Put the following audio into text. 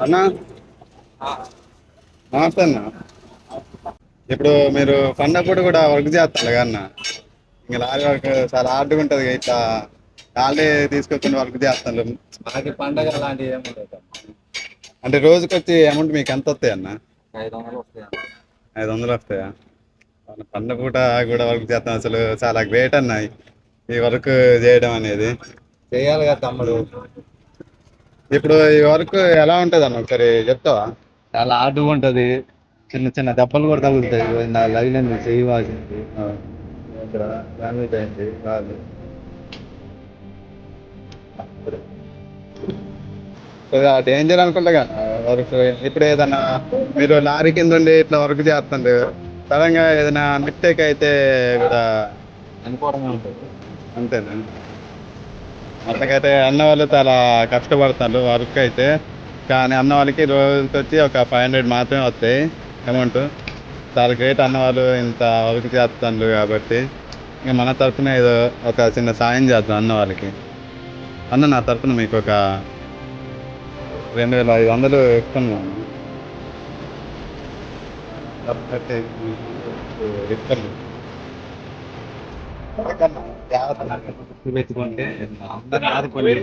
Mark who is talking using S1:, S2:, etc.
S1: అన్నా నమస్తే అన్న. ఇప్పుడు మీరు పండగప్పుడు కూడా వర్క్ చేస్తారు కదా అన్న. ఇంకా లారీ వర్క్ చాలా హార్డ్గా ఉంటుంది. ఇట్లా హాలిడే తీసుకొచ్చిన వర్క్ చేస్తారు.
S2: మాకు పండగ అలాంటివి ఏముండదు.
S1: అంటే రోజుకి వచ్చి అమౌంట్ మీకు ఎంత వస్తాయి అన్న?
S2: 500 వస్తాయి.
S1: 500 వస్తాయా? పండగ పూట కూడా వర్క్ చేస్తాం, అసలు చాలా గ్రేట్ అన్న ఈ వర్క్ చేయడం అనేది.
S2: చేయాలి కదా తమ్ముడు.
S1: ఇప్పుడు ఈ వర్క్ ఎలా ఉంటుంది అన్న, ఒకసారి చెప్తావా?
S2: చాలా హార్డ్గా ఉంటుంది. చిన్న చిన్న దెబ్బలు కూడా తగులుతాయి. నా లైన్ చేయవలసింది ఇక్కడ డ్యామేజ్ అయింది కాదు.
S1: డేంజర్ అనుకుంటా కదా వర్క్. ఇప్పుడు ఏదన్నా మీరు లారీ కింద ఉండి ఇట్లా వర్క్ చేస్తుండే సడన్గా ఏదైనా మిస్టేక్ అయితే కూడా
S2: అనుకోవడమే ఉంటుంది.
S1: అంతేనా? మొత్తకైతే అన్న వాళ్ళు చాలా కష్టపడతారు వర్క్ అయితే. కానీ అన్న వాళ్ళకి రోజుకి వచ్చి ఒక 500 మాత్రమే వస్తాయి అమౌంట్. చాలా గ్రేట్ అన్న వాళ్ళు ఇంత వర్క్ చేస్తున్నారు కాబట్టి. ఇంకా మన తరఫున ఏదో ఒక చిన్న సాయం చేద్దాం అన్న వాళ్ళకి. అన్న నా తరఫున మీకు ఒక 2500 ఇస్తున్నాను. ఇస్తాను.
S2: పెట్టుకుంటే అందరూ ఆదుకోలేదు.